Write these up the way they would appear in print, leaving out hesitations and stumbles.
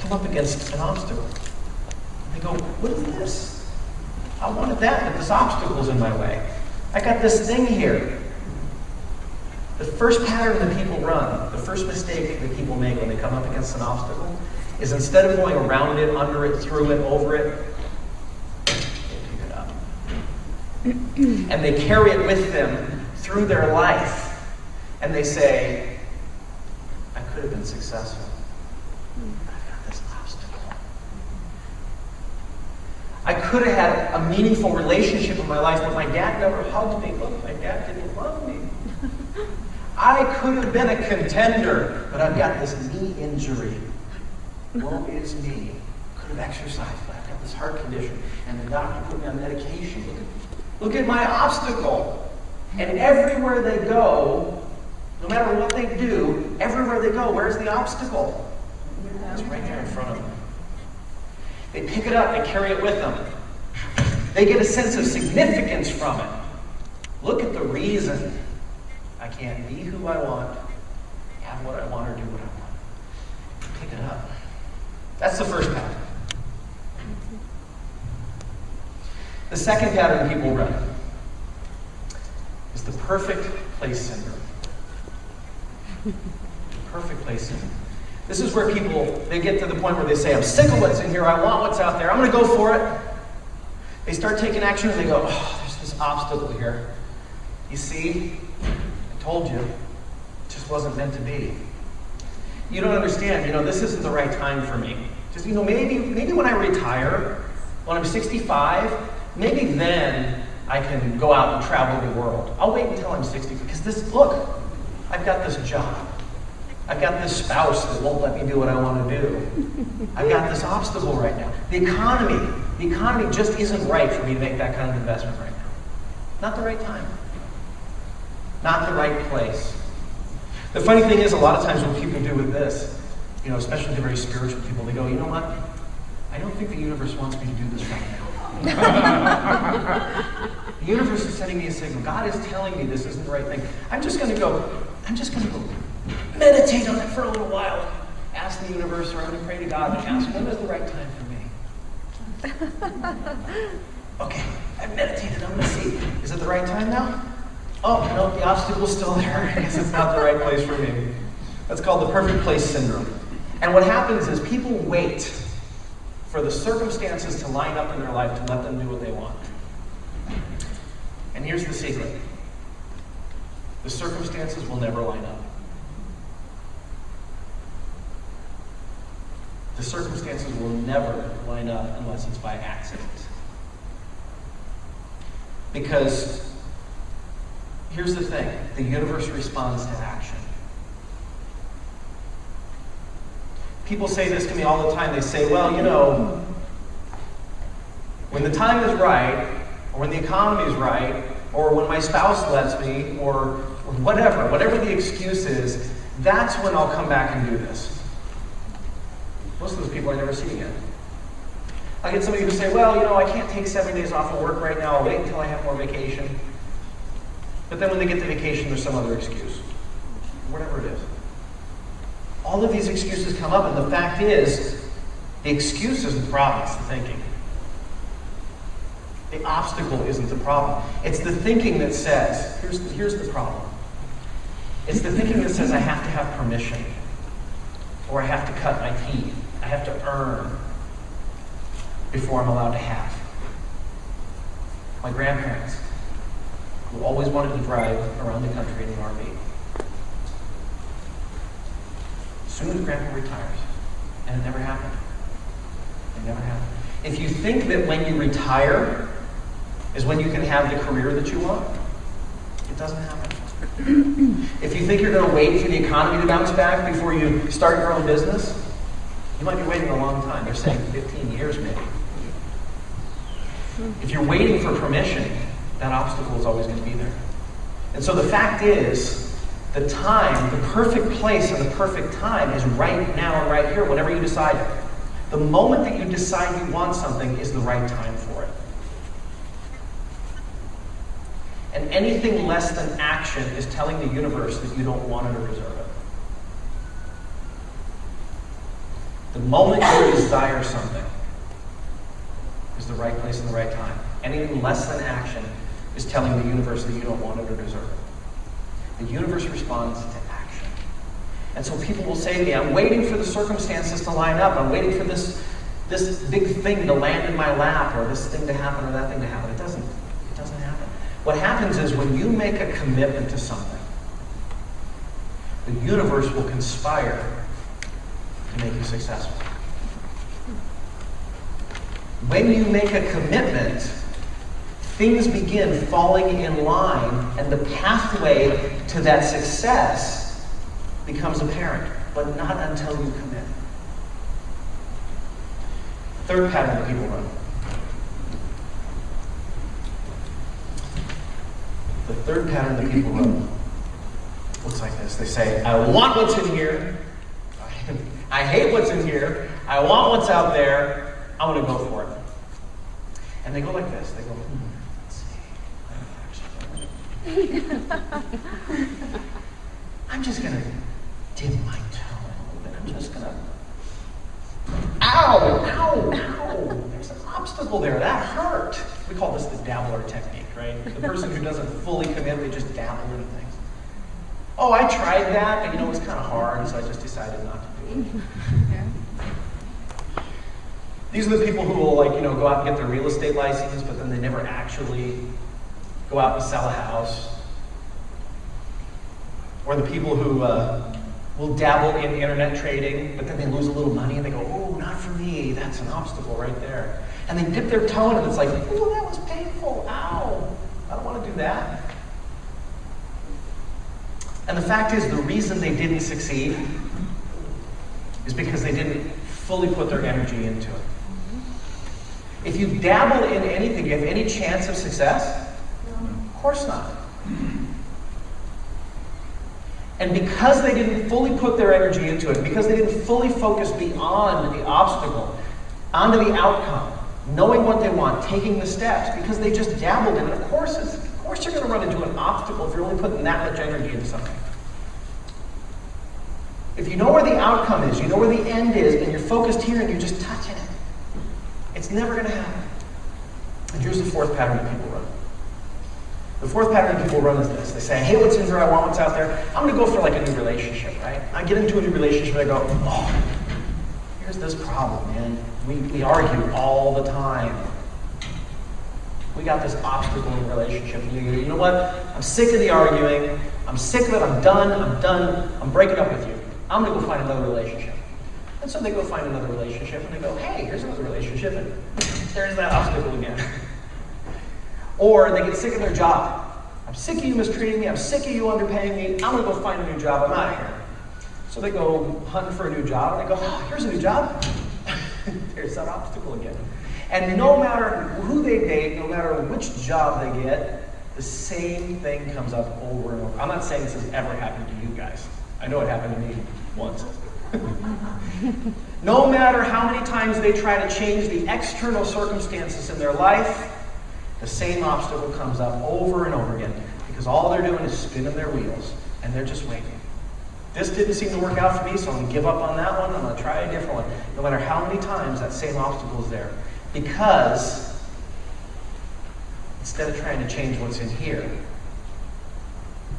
come up against an obstacle. They go, what is this? I wanted that, but this obstacle's in my way. I got this thing here. The first pattern that people run, the first mistake that people make when they come up against an obstacle, is instead of going around it, under it, through it, over it, they pick it up. And they carry it with them through their life. And they say, I could have been successful. I've got this obstacle. I could have had a meaningful relationship in my life, but my dad never hugged me. Look, my dad didn't love me. I could have been a contender, but I've got this knee injury. Woe is me. Could have exercised, but I've got this heart condition, and the doctor put me on medication. Look at my obstacle. And everywhere they go, no matter what they do, everywhere they go, where's the obstacle? It's right there in front of them. They pick it up, they carry it with them. They get a sense of significance from it. Look at the reason I can't be who I want, have what I want, or do what I want. Pick it up. That's the first pattern. The second pattern people run is the perfect place syndrome. Perfect place syndrome. This is where people, they get to the point where they say, I'm sick of what's in here, I want what's out there, I'm going to go for it. They start taking action and they go, oh, there's this obstacle here. You see, I told you, it just wasn't meant to be. You don't understand, this isn't the right time for me. Just, maybe when I retire, when I'm 65, maybe then I can go out and travel the world. I'll wait until I'm 60, because look, I've got this job. I've got this spouse that won't let me do what I want to do. I've got this obstacle right now. The economy just isn't right for me to make that kind of investment right now. Not the right time. Not the right place. The funny thing is, a lot of times what people do with this, especially the very spiritual people, they go, you know what? I don't think the universe wants me to do this right now. The universe is sending me a signal. God is telling me this isn't the right thing. I'm just going to go meditate on it for a little while. Ask the universe, or I'm going to pray to God and ask, when is the right time for me? Okay, I've meditated. I'm going to see. Is it the right time now? Oh, no, the obstacle's still there. I guess it's not the right place for me. That's called the perfect place syndrome. And what happens is people wait for the circumstances to line up in their life to let them do what they want. And here's the secret. The circumstances will never line up. The circumstances will never line up unless it's by accident. Because here's the thing, the universe responds to action. People say this to me all the time. They say, well, when the time is right, or when the economy is right, or when my spouse lets me, or whatever the excuse is, that's when I'll come back and do this. Most of those people I never see again. I get somebody who say, well, I can't take 7 days off of work right now. I'll wait until I have more vacation. But then when they get to vacation, there's some other excuse. Whatever it is. All of these excuses come up, and the fact is, the excuse isn't the problem, it's the thinking. The obstacle isn't the problem. It's the thinking that says, here's the problem. It's the thinking that says I have to have permission, or I have to cut my teeth, I have to earn before I'm allowed to have. My grandparents, who always wanted to drive around the country in an RV. As soon as Grandpa retires, and it never happened. It never happened. If you think that when you retire is when you can have the career that you want, it doesn't happen. If you think you're going to wait for the economy to bounce back before you start your own business, you might be waiting a long time. They're saying 15 years maybe. If you're waiting for permission, that obstacle is always going to be there. And so the fact is, the time, the perfect place and the perfect time is right now and right here, whenever you decide it. The moment that you decide you want something is the right time for it. And anything less than action is telling the universe that you don't want it or deserve it. The moment you desire something is the right place and the right time. Anything less than action is telling the universe that you don't want it or deserve it. The universe responds to action. And so people will say to me, I'm waiting for the circumstances to line up. I'm waiting for this big thing to land in my lap, or this thing to happen or that thing to happen. It doesn't happen. What happens is when you make a commitment to something, the universe will conspire to make you successful. When you make a commitment, things begin falling in line, and the pathway to that success becomes apparent, but not until you commit. Third pattern that people run. The third pattern that people run looks like this. They say, I want what's in here. I hate what's in here. I want what's out there. I want to go for it. And they go like this. They go, I'm just going to dip my toe a little bit. I'm just going to, ow. There's an obstacle there. That hurt. We call this the dabbler technique, right? The person who doesn't fully commit, they just dabble in things. Oh, I tried that, but it was kind of hard, so I just decided not to do it. These are the people who will go out and get their real estate license, but then they never actually go out and sell a house. Or the people who will dabble in internet trading, but then they lose a little money and they go, oh, not for me, that's an obstacle right there. And they dip their toe in and it's like, oh, that was painful, ow, I don't want to do that. And the fact is, the reason they didn't succeed is because they didn't fully put their energy into it. If you dabble in anything, do you have any chance of success? No. Of course not. And because they didn't fully put their energy into it, because they didn't fully focus beyond the obstacle, onto the outcome, knowing what they want, taking the steps, because they just dabbled in it, of course you're going to run into an obstacle if you're only putting that much energy into something. If you know where the outcome is, you know where the end is, and you're focused here and you're just touching it, it's never going to happen. And here's the fourth pattern that people run. The fourth pattern that people run is this. They say, I hate what's in here, I want what's out there. I'm going to go for like a new relationship, right? I get into a new relationship and I go, oh, here's this problem, man. We argue all the time. We got this obstacle in the relationship. You know what? I'm sick of the arguing. I'm sick of it. I'm done. I'm breaking up with you. I'm going to go find another relationship. And so they go find another relationship and they go, hey, here's another relationship. And there's that obstacle again. Or they get sick of their job. I'm sick of you mistreating me. I'm sick of you underpaying me. I'm going to go find a new job. I'm out of here. So they go hunting for a new job and they go, oh, here's a new job. There's that obstacle again. And no matter who they date, no matter which job they get, the same thing comes up over and over. I'm not saying this has ever happened to you guys. I know it happened to me once. No matter how many times they try to change the external circumstances in their life, the same obstacle comes up over and over again because all they're doing is spinning their wheels and they're just waiting. This didn't seem to work out for me, so I'm going to give up on that one. I'm going to try a different one. No matter how many times that same obstacle is there. Because instead of trying to change what's in here,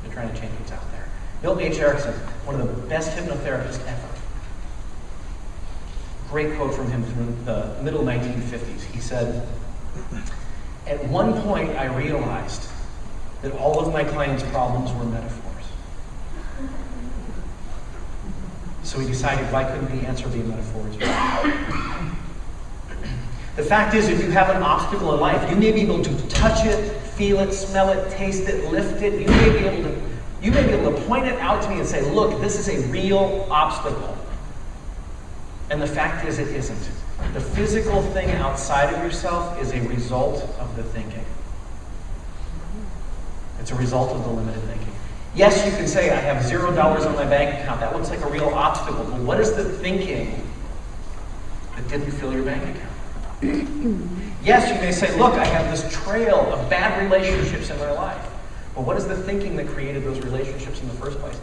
they're trying to change what's out there. Bill H. Erickson, one of the best hypnotherapists ever. Great quote from him from the middle 1950s. He said, at one point I realized that all of my clients' problems were metaphors. So he decided, why couldn't the answer be metaphors? The fact is, if you have an obstacle in life, you may be able to touch it, feel it, smell it, taste it, lift it. You may be able to point it out to me and say, look, this is a real obstacle. And the fact is, it isn't. The physical thing outside of yourself is a result of the thinking. It's a result of the limited thinking. Yes, you can say, I have $0 on my bank account. That looks like a real obstacle. But what is the thinking that didn't fill your bank account? Yes, you may say, look, I have this trail of bad relationships in my life. But what is the thinking that created those relationships in the first place?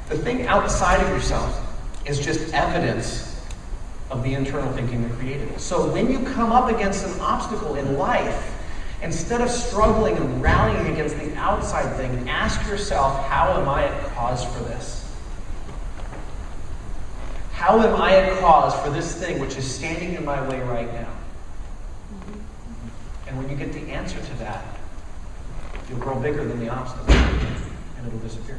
The thing outside of yourself is just evidence of the internal thinking that created it. So when you come up against an obstacle in life, instead of struggling and rallying against the outside thing, ask yourself, how am I at cause for this? How am I at cause for this thing which is standing in my way right now? And when you get the answer to that, you'll grow bigger than the obstacle, and it'll disappear.